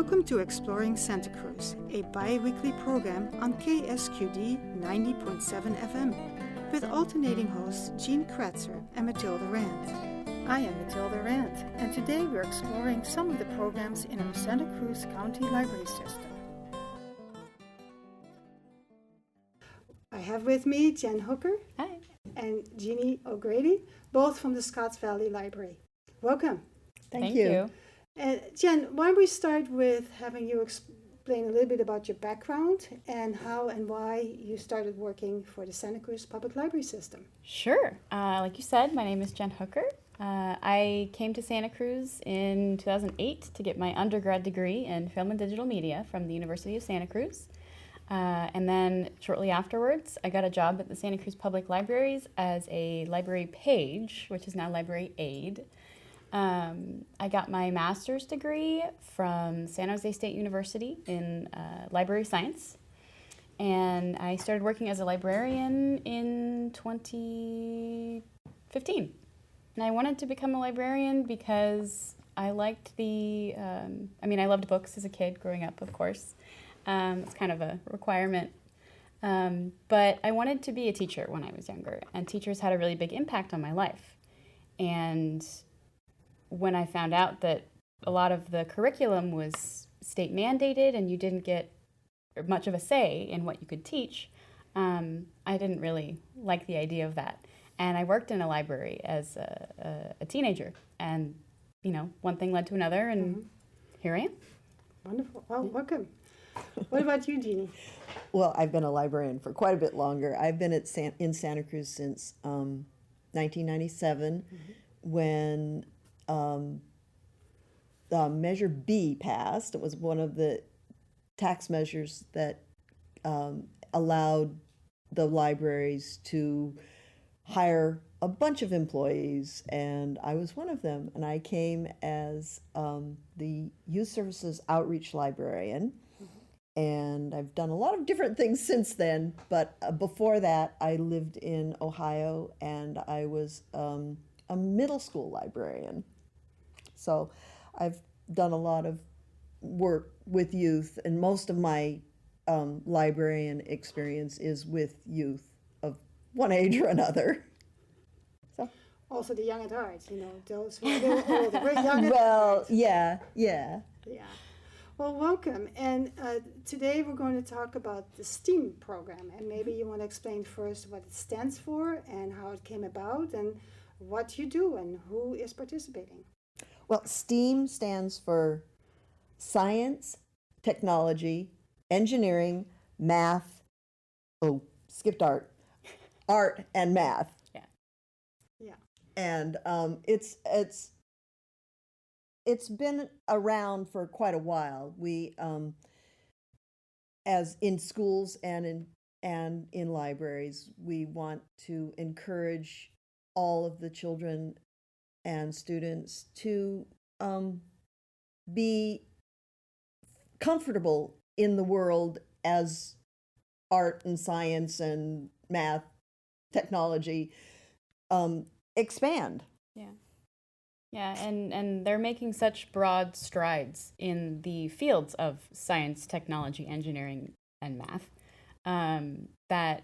Welcome to Exploring Santa Cruz, a bi-weekly program on KSQD 90.7 FM, with alternating hosts Jean Kratzer and Matilda Rand. I am Matilda Rand, and today we're exploring some of the programs in our Santa Cruz County Library System. I have with me Jen Hooker. Hi. And Jeanne O'Grady, both from the Scotts Valley Library. Welcome. Thank you. And Jen, why don't we start with having you explain a little bit about your background and how and why you started working for the Santa Cruz Public Library System. Sure. Like you said, my name is Jen Hooker. I came to Santa Cruz in 2008 to get my undergrad degree in film and digital media from the University of Santa Cruz. And then shortly afterwards, I got a job at the Santa Cruz Public Libraries as a library page, which is now library aide. I got my master's degree from San Jose State University in library science. And I started working as a librarian in 2015. And I wanted to become a librarian because I liked I loved books as a kid growing up, of course. It's kind of a requirement. But I wanted to be a teacher when I was younger, and teachers had a really big impact on my life. And when I found out that a lot of the curriculum was state mandated and you didn't get much of a say in what you could teach, I didn't really like the idea of that. And I worked in a library as a teenager, and one thing led to another, and here I am. Wonderful. Well, welcome. What about you, Jeanne? Well, I've been a librarian for quite a bit longer. I've been in Santa Cruz since 1997, when Measure B passed. It was one of the tax measures that allowed the libraries to hire a bunch of employees, and I was one of them. And I came as the Youth Services Outreach Librarian. And I've done a lot of different things since then, but before that, I lived in Ohio, and I was a middle school librarian. So I've done a lot of work with youth, and most of my librarian experience is with youth of one age or another. So. Also the young at heart, those who are a little older, very young at heart. Well, yeah. Yeah. Well, welcome. And today we're going to talk about the STEAM program. And maybe you want to explain first what it stands for and how it came about and what you do and who is participating. Well, STEAM stands for science, technology, engineering, math, skipped art and math. Yeah. And it's been around for quite a while. We, as in schools and in libraries, we want to encourage all of the children and students to be comfortable in the world as art and science and math, technology expand. Yeah, and they're making such broad strides in the fields of science, technology, engineering, and math that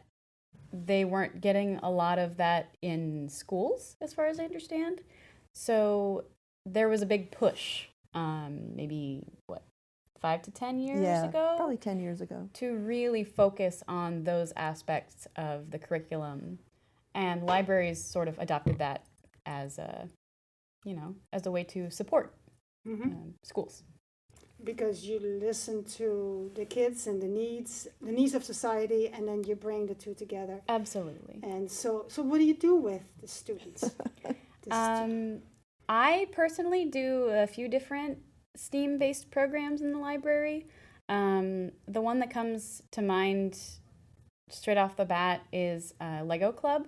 they weren't getting a lot of that in schools, as far as I understand. So there was a big push, maybe, 5 to 10 years ago? Probably 10 years ago. To really focus on those aspects of the curriculum. And libraries sort of adopted that as a way to support schools. Because you listen to the kids and the needs of society, and then you bring the two together. Absolutely. And so what do you do with the students? I personally do a few different STEAM-based programs in the library. The one that comes to mind straight off the bat is Lego Club.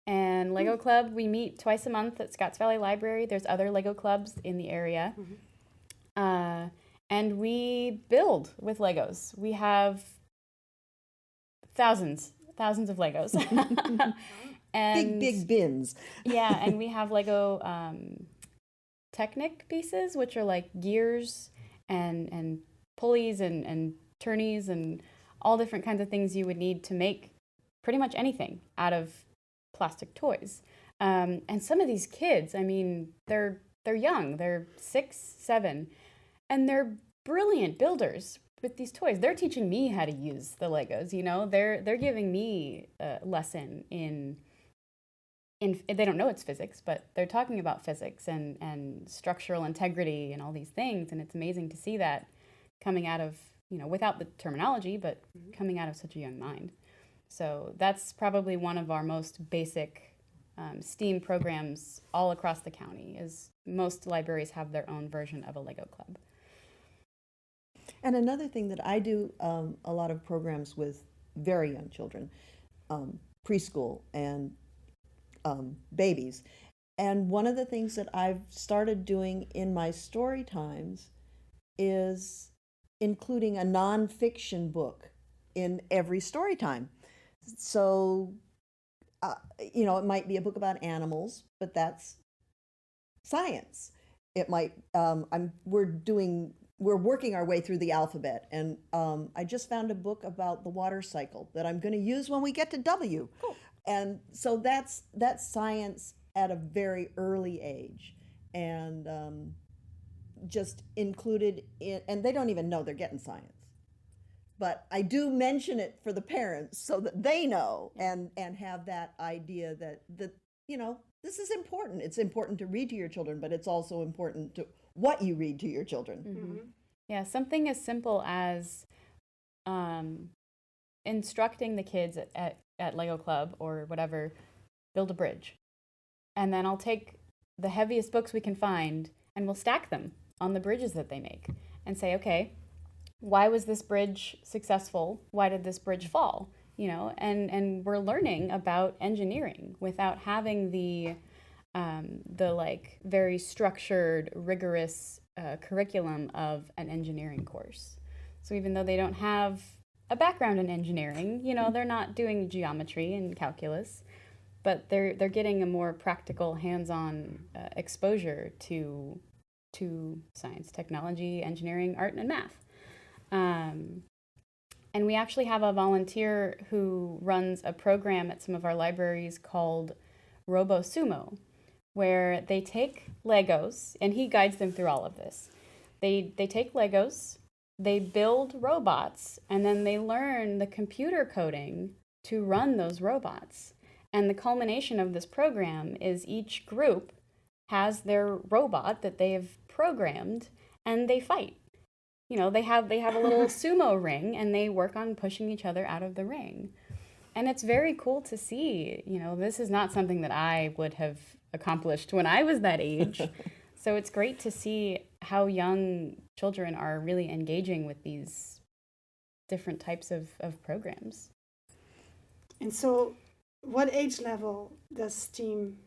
And Lego Club, we meet twice a month at Scotts Valley Library. There's other Lego clubs in the area. And we build with Legos. We have thousands of Legos. And big bins. Yeah, and we have Lego Technic pieces, which are like gears and pulleys and turnies and all different kinds of things you would need to make pretty much anything out of plastic toys. And some of these kids, I mean, they're young, they're 6, 7, and they're brilliant builders with these toys. They're teaching me how to use the Legos, you know, they're giving me a lesson in they don't know it's physics, but they're talking about physics and structural integrity and all these things. And it's amazing to see that coming out of, you know, without the terminology, but coming out of such a young mind. So that's probably one of our most basic STEAM programs all across the county, is most libraries have their own version of a Lego club. And another thing that I do a lot of programs with very young children, preschool and babies. And one of the things that I've started doing in my story times is including a nonfiction book in every story time. So, you know, it might be a book about animals, but that's science. It might, we're working our way through the alphabet, and I just found a book about the water cycle that I'm going to use when we get to W. Cool. And so that's science at a very early age, and just included in, and they don't even know they're getting science. But I do mention it for the parents so that they know and have that idea that you know, this is important. It's important to read to your children, but it's also important to what you read to your children. Mm-hmm. Yeah, something as simple as instructing the kids at Lego Club or whatever, build a bridge. And then I'll take the heaviest books we can find and we'll stack them on the bridges that they make and say, okay, why was this bridge successful? Why did this bridge fall? You know, and we're learning about engineering without having the like very structured, rigorous curriculum of an engineering course. So even though they don't have a background in engineering, you know, they're not doing geometry and calculus, but they're getting a more practical, hands-on exposure to science, technology, engineering, art, and math. And we actually have a volunteer who runs a program at some of our libraries called RoboSumo, where they take Legos, and he guides them through all of this. They take Legos, they build robots, and then they learn the computer coding to run those robots. And the culmination of this program is each group has their robot that they've programmed, and they fight. You know, they have a little sumo ring, and they work on pushing each other out of the ring. And it's very cool to see. You know, this is not something that I would have accomplished when I was that age. So it's great to see how young children are really engaging with these different types of programs. And so what age level does STEAM?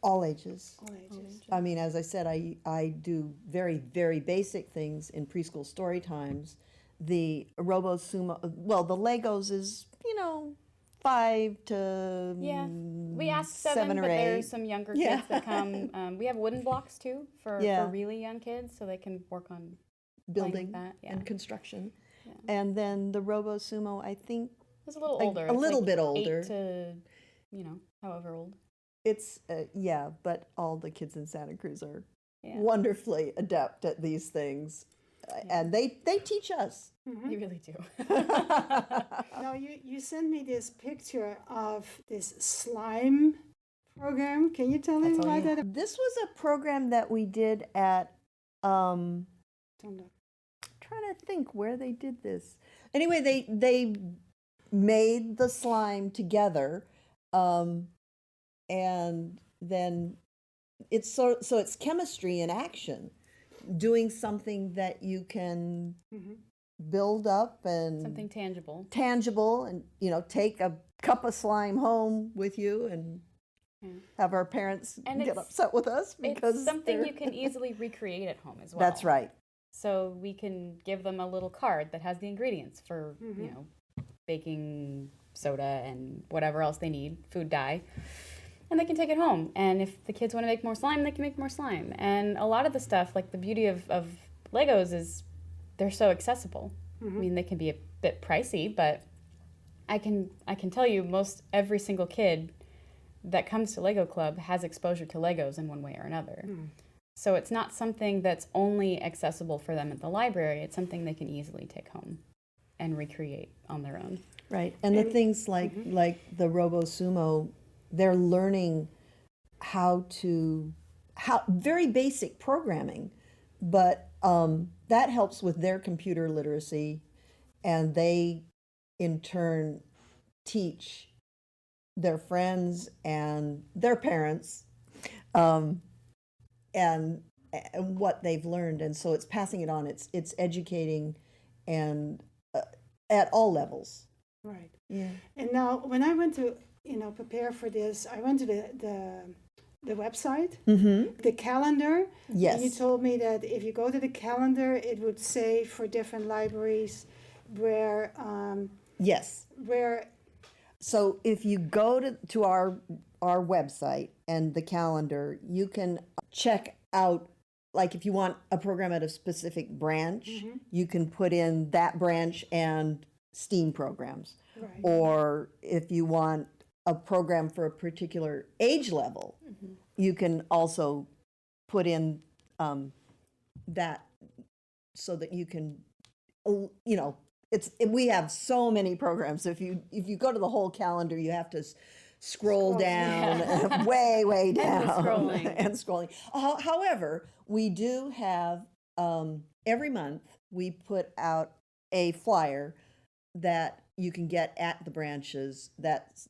All ages. All ages. I mean, as I said, I do very, very basic things in preschool story times. The RoboSumo, well, the Legos is, you know, 5 to we ask 7 or but 8. there's some younger kids that come. We have wooden blocks too for really young kids, so they can work on building that. and construction. Yeah. And then the RoboSumo, I think, it's a little older. A little bit older. 8 to, you know, however old. It's, but all the kids in Santa Cruz are wonderfully adept at these things. And they teach us. Mm-hmm. They really do. Now, you sent me this picture of this slime program. Can you tell me about that? This was a program that we did at, trying to think where they did this. Anyway, they made the slime together, and then it's so it's chemistry in action, doing something that you can build up and something tangible, and you know, take a cup of slime home with you and have our parents get upset with us because it's something you can easily recreate at home as well. That's right. So we can give them a little card that has the ingredients for you know, baking soda and whatever else they need, food dye. And they can take it home. And if the kids want to make more slime, they can make more slime. And a lot of the stuff, like the beauty of Legos is they're so accessible. I mean, they can be a bit pricey, but I can tell you most every single kid that comes to Lego Club has exposure to Legos in one way or another. So it's not something that's only accessible for them at the library. It's something they can easily take home and recreate on their own. Right, and the things like the Robo Sumo, they're learning how very basic programming, but that helps with their computer literacy, and they in turn teach their friends and their parents and what they've learned, and so it's passing it on. It's educating, and at all levels. Right. Yeah. And now, when I went to prepare for this, I went to the website, the calendar. Yes. And you told me that if you go to the calendar, it would say for different libraries where. Yes. Where. So if you go to our website and the calendar, you can check out, like if you want a program at a specific branch, you can put in that branch and STEAM programs. Right. Or if you want a program for a particular age level, you can also put in that so that you can, we have so many programs. So if you go to the whole calendar, you have to scroll down, way down, and scrolling. However, we do have every month we put out a flyer that you can get at the branches that's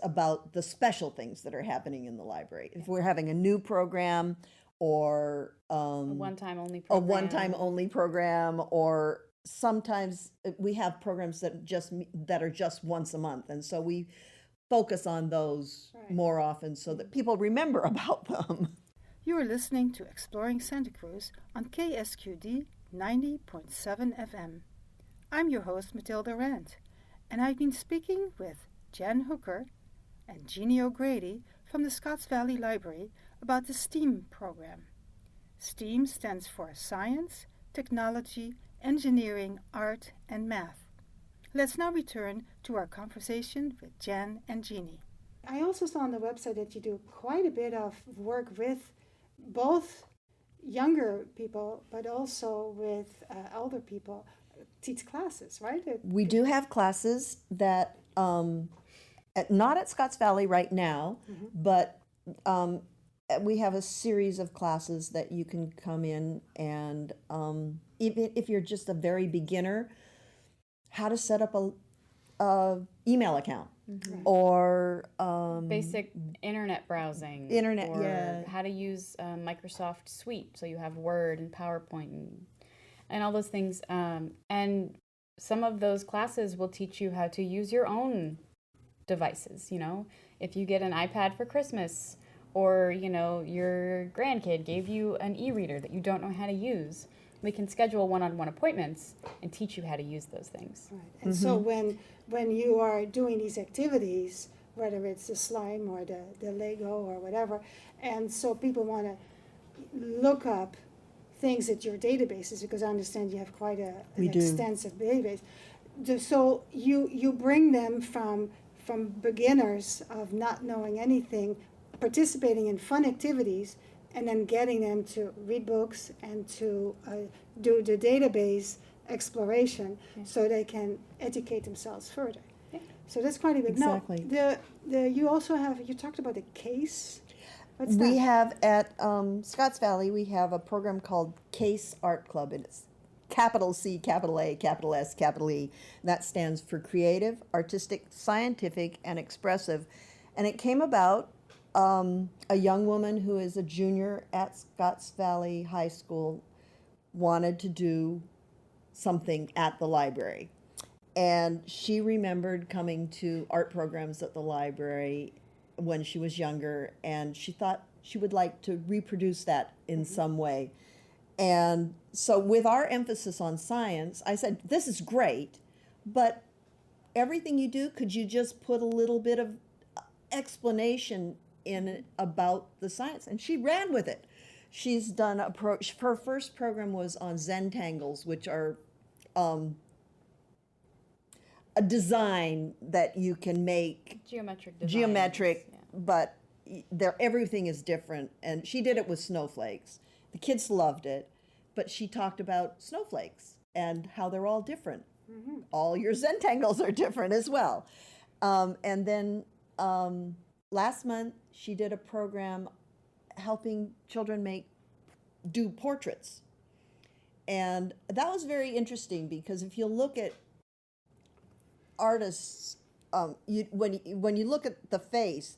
about the special things that are happening in the library. If we're having a new program or A one-time only program. Or sometimes we have programs that are just once a month, and so we focus on those more often so that people remember about them. You are listening to Exploring Santa Cruz on KSQD 90.7 FM. I'm your host, Matilda Rand, and I've been speaking with Jen Hooker and Jeanne O'Grady from the Scotts Valley Library about the STEAM program. STEAM stands for Science, Technology, Engineering, Art, and Math. Let's now return to our conversation with Jen and Jeanne. I also saw on the website that you do quite a bit of work with both younger people, but also with elder people. Teach classes, right? We do have classes that, not at Scotts Valley right now, but we have a series of classes that you can come in and even if you're just a very beginner, how to set up a email account or basic internet browsing, or how to use Microsoft Suite, so you have Word and PowerPoint and all those things. And some of those classes will teach you how to use your own devices. If you get an iPad for Christmas, or your grandkid gave you an e-reader that you don't know how to use, we can schedule one-on-one appointments and teach you how to use those things. Right. And so when you are doing these activities, whether it's the slime or the Lego or whatever, and so people want to look up things at your databases, because I understand you have quite an extensive database. So you bring them from beginners of not knowing anything, participating in fun activities, and then getting them to read books and to do the database exploration so they can educate themselves further. Yeah. So that's quite a bit. Exactly. Now, you talked about a case. What's that? We have at Scotts Valley, we have a program called CASE Art Club, and it's capital C, capital A, capital S, capital E. And that stands for Creative, Artistic, Scientific, and Expressive. And it came about, a young woman who is a junior at Scotts Valley High School wanted to do something at the library. And she remembered coming to art programs at the library when she was younger, and she thought she would like to reproduce that in some way. And so with our emphasis on science, I said, this is great, but everything you do, could you just put a little bit of explanation in it about the science? And she ran with it. She's done her first program was on Zentangles, which are a design that you can make Geometric designs. geometric, Yeah. but everything is different. And she did it with snowflakes. The kids loved it, but she talked about snowflakes and how they're all different. All your Zentangles are different as well. And then last month she did a program helping children do portraits. And that was very interesting because if you look at artists, when you look at the face,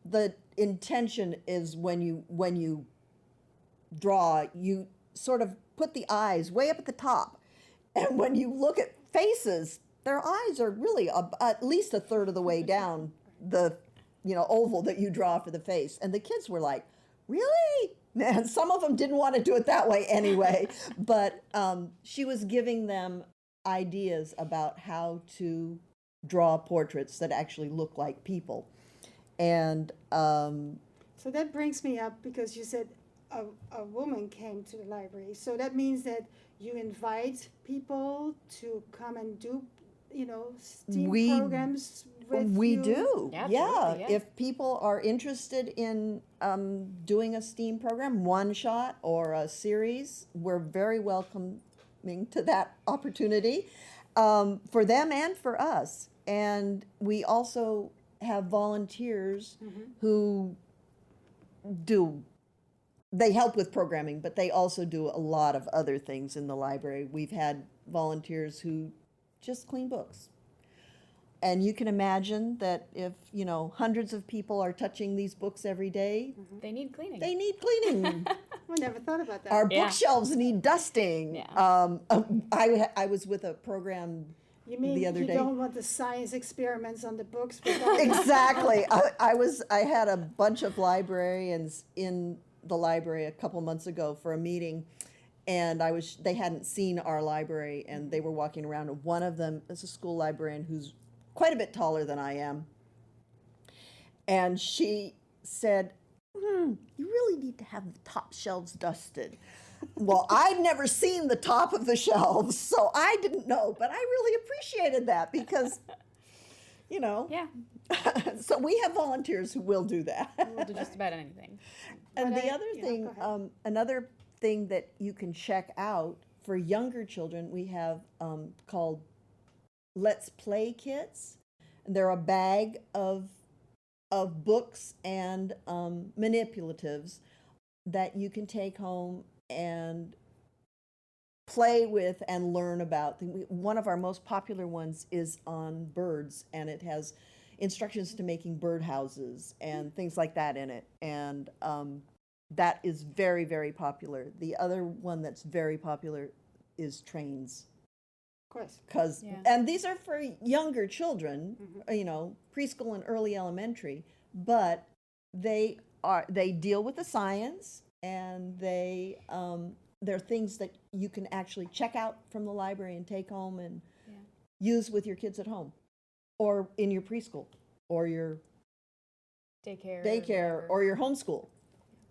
the intention is when you draw, you sort of put the eyes way up at the top, and when you look at faces, their eyes are really at least a third of the way down the oval that you draw for the face. And the kids were like, really? Man, some of them didn't want to do it that way anyway. But she was giving them ideas about how to draw portraits that actually look like people. And So that brings me up because you said a woman came to the library. So that means that you invite people to come and do, STEAM programs with we you? do. Yeah, Yeah. absolutely, yeah. If people are interested in doing a STEAM program, one shot or a series, we're very welcoming to that opportunity for them and for us. And we also have volunteers who they help with programming, but they also do a lot of other things in the library. We've had volunteers who just clean books. And you can imagine that if, hundreds of people are touching these books every day, They need cleaning. they need cleaning. I never thought about that. Our Yeah. bookshelves need dusting. Yeah. I was with a program You mean the other you day. don't want the science experiments on the books? Exactly. I had a bunch of librarians in the library a couple months ago for a meeting, and they hadn't seen our library, and they were walking around, and one of them is a school librarian who's quite a bit taller than I am. And she said, you really need to have the top shelves dusted. Well, I'd never seen the top of the shelves, so I didn't know, but I really appreciated that because, Yeah. so we have volunteers who will do that. We'll do just about anything. And But the I- other yeah, thing, go ahead. another thing that you can check out for younger children, we have called Let's Play kits. And they're a bag of books and manipulatives that you can take home and play with and learn about. One of our most popular ones is on birds, and it has instructions to making birdhouses and things like that in it. And that is very, very popular. The other one that's very popular is trains. Of course. Yeah. And these are for younger children, preschool and early elementary, but they deal with the science, and they're things that you can actually check out from the library and take home and use with your kids at home or in your preschool or your daycare or your homeschool.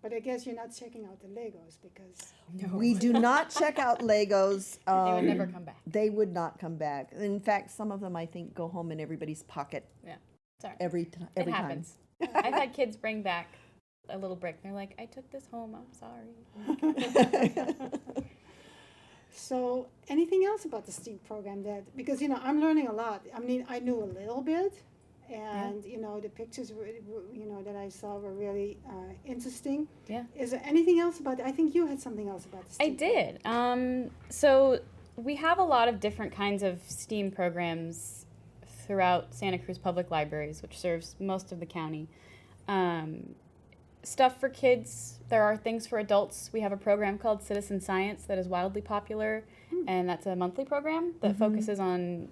But I guess you're not checking out the Legos because We do not check out Legos. They would never come back. They would not come back. In fact, some of them, I think, go home in everybody's pocket Yeah. Sorry. every time. It happens. I've had kids bring back a little brick. They're like, I took this home. I'm sorry. So, anything else about the STEAM program because I'm learning a lot. I mean, I knew a little bit, and the pictures that I saw were really interesting. Yeah. Is there anything else about? I think you had something else about the I STEAM. did. So we have a lot of different kinds of STEAM programs throughout Santa Cruz Public Libraries, which serves most of the county. Stuff for kids. There are things for adults. We have a program called Citizen Science that is wildly popular, and that's a monthly program that focuses on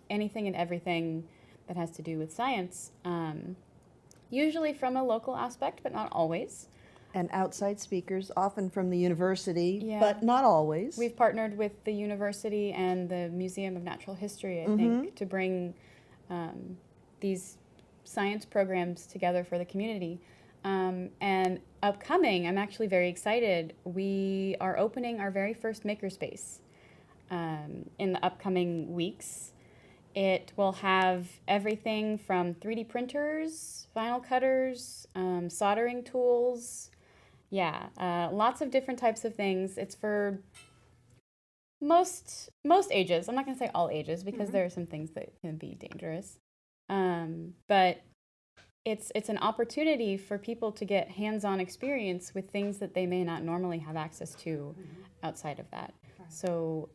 anything and everything that has to do with science, usually from a local aspect, but not always. And outside speakers, often from the university, Yeah. but not always. We've partnered with the university and the Museum of Natural History, I think, to bring these science programs together for the community. And upcoming, I'm actually very excited. We are opening our very first makerspace in the upcoming weeks. It will have everything from 3D printers, vinyl cutters, soldering tools. Yeah, lots of different types of things. It's for most ages. I'm not going to say all ages because there are some things that can be dangerous. But it's an opportunity for people to get hands-on experience with things that they may not normally have access to outside of that. So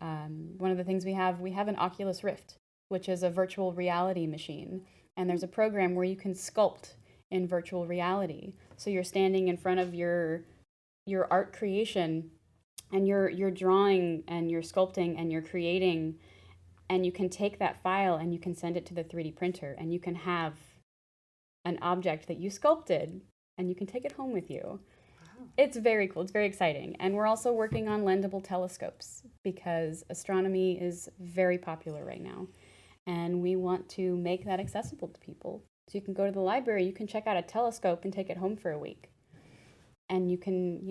one of the things we have an Oculus Rift, which is a virtual reality machine. And there's a program where you can sculpt in virtual reality. So you're standing in front of your art creation and you're drawing and you're sculpting and you're creating, and you can take that file and you can send it to the 3D printer and you can have an object that you sculpted and you can take it home with you. Wow. It's very cool. It's very exciting. And we're also working on lendable telescopes because astronomy is very popular right now. And we want to make that accessible to people. So you can go to the library, you can check out a telescope and take it home for a week. And you can,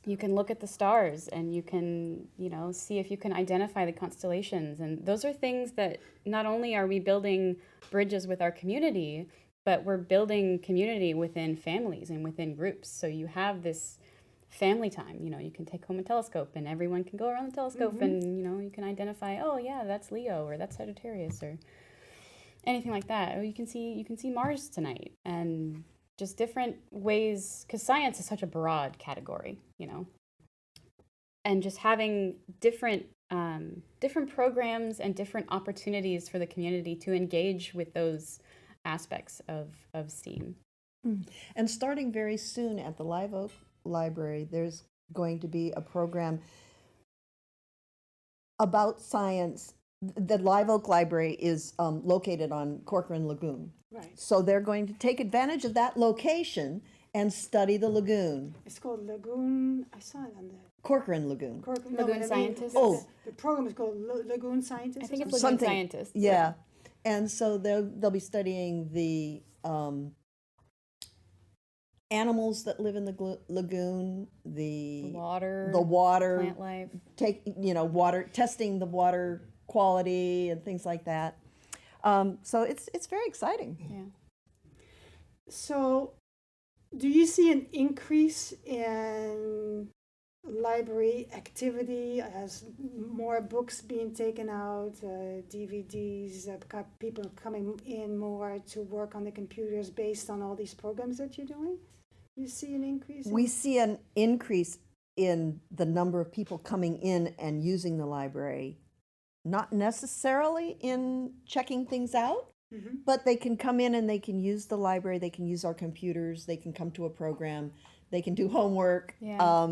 you can look at the stars and you can, see if you can identify the constellations. And those are things that not only are we building bridges with our community, but we're building community within families and within groups. So you have this family time, you can take home a telescope and everyone can go around the telescope and, you can identify, oh yeah, that's Leo or that's Sagittarius or anything like that. Or you can see Mars tonight, and just different ways, because science is such a broad category, and just having different programs and different opportunities for the community to engage with those aspects of STEAM. And starting very soon at the Live Oak Library, there's going to be a program about science. The Live Oak Library is located on Corcoran Lagoon. Right. So they're going to take advantage of that location and study the lagoon. It's called Lagoon. I saw it on the Corcoran Lagoon. Lagoon Scientist. The program is called Lagoon Scientist. I think it's Lagoon Scientist. Yeah. And so they'll be studying the animals that live in the lagoon, the water, plant life, water, testing the water quality and things like that. So it's very exciting. Yeah. So, do you see an increase in library activity as more books being taken out, DVDs, people coming in more to work on the computers based on all these programs that you're doing? You see an increase? We see an increase in the number of people coming in and using the library, not necessarily in checking things out, but they can come in and they can use the library, they can use our computers, they can come to a program, they can do homework. Yeah.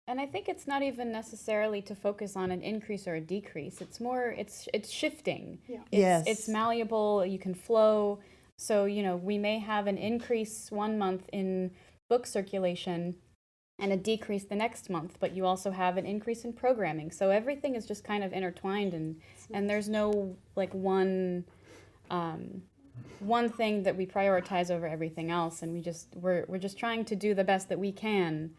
And I think it's not even necessarily to focus on an increase or a decrease. It's more, it's shifting. Yeah. It's malleable, you can flow. So, we may have an increase one month in book circulation and a decrease the next month, but you also have an increase in programming. So everything is just kind of intertwined, and there's no one thing that we prioritize over everything else. And we're just trying to do the best that we can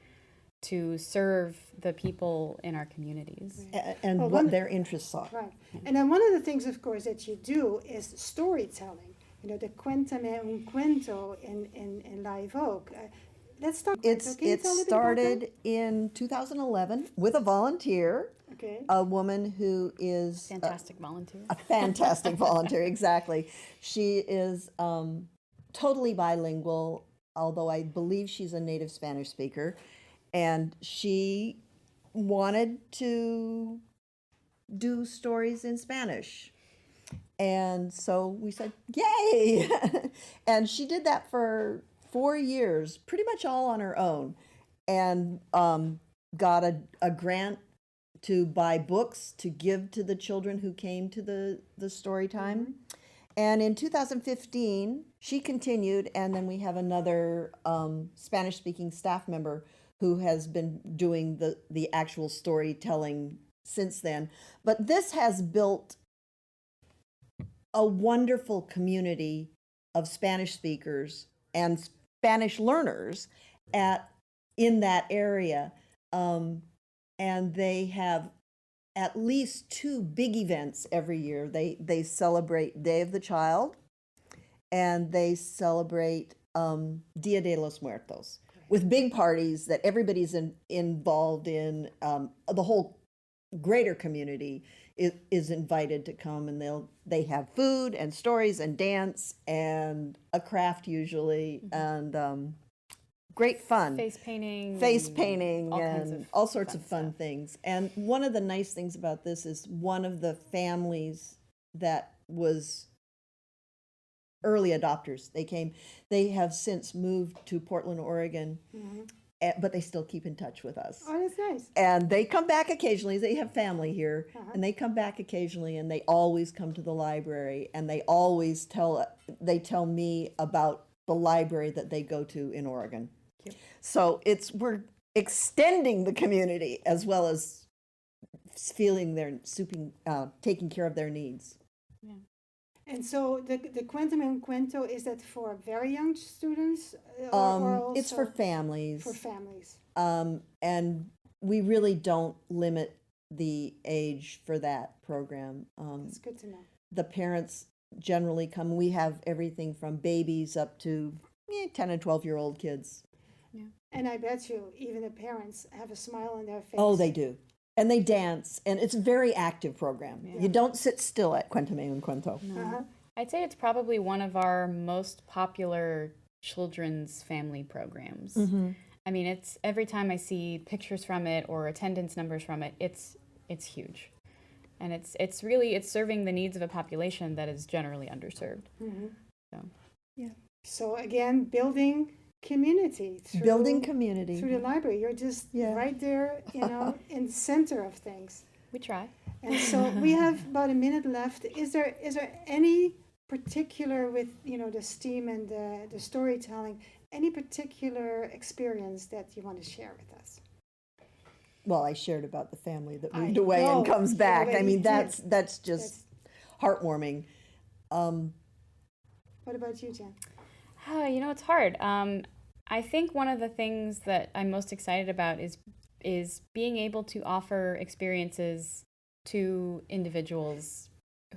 to serve the people in our communities. And what their interests are. Right. And then one of the things, of course, that you do is storytelling. The Cuéntame un cuento in Live Oak. Let's talk. It started in 2011 with a volunteer, a woman who is fantastic volunteer. A fantastic volunteer, exactly. She is totally bilingual, although I believe she's a native Spanish speaker, and she wanted to do stories in Spanish. And so we said, yay! And she did that for 4 years, pretty much all on her own, and got a grant to buy books to give to the children who came to the story time. And in 2015, she continued, and then we have another Spanish-speaking staff member who has been doing the actual storytelling since then. But this has built a wonderful community of Spanish speakers and Spanish learners in that area, and they have at least 2 big events every year. They celebrate Day of the Child, and they celebrate Dia de los Muertos with big parties that everybody's involved in. The whole greater community is invited to come, and they have food and stories and dance and a craft usually, and great fun. Face painting. And all sorts of fun things. And one of the nice things about this is one of the families that was early adopters. They have since moved to Portland, Oregon, but they still keep in touch with us. Oh, that's nice. And they come back occasionally. They have family here, and they come back occasionally, and they always come to the library, and they always tell me about the library that they go to in Oregon. Cute. So we're extending the community as well as feeling taking care of their needs. Yeah. And so the Cuento Me un Cuento, is that for very young students? Or also it's for families. For families. And we really don't limit the age for that program. That's good to know. The parents generally come. We have everything from babies up to 10 and 12-year-old kids. Yeah. And I bet you even the parents have a smile on their face. Oh, they do. And they dance, and it's a very active program. Yeah. You don't sit still at Cuento Me un Cuento. No. I'd say it's probably one of our most popular children's family programs. I mean, it's every time I see pictures from it or attendance numbers from it, it's huge. And it's really serving the needs of a population that is generally underserved. So again, building community through the library. You're just right there, in the center of things. We try. And so we have about a minute left. Is there any particular, with the STEAM and the storytelling, any particular experience that you want to share with us? Well, I shared about the family that moved away and comes back. I mean, that's just heartwarming. What about you, Jen? It's hard. I think one of the things that I'm most excited about is being able to offer experiences to individuals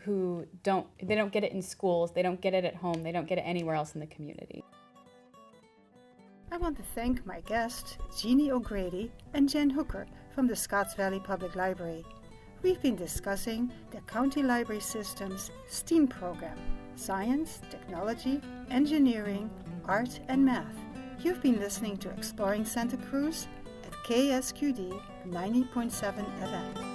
who don't get it in schools, they don't get it at home, they don't get it anywhere else in the community. I want to thank my guests, Jeanne O'Grady and Jen Hooker from the Scotts Valley Public Library. We've been discussing the County Library System's STEAM program: science, technology, engineering, art, and math. You've been listening to Exploring Santa Cruz at KSQD 90.7 FM.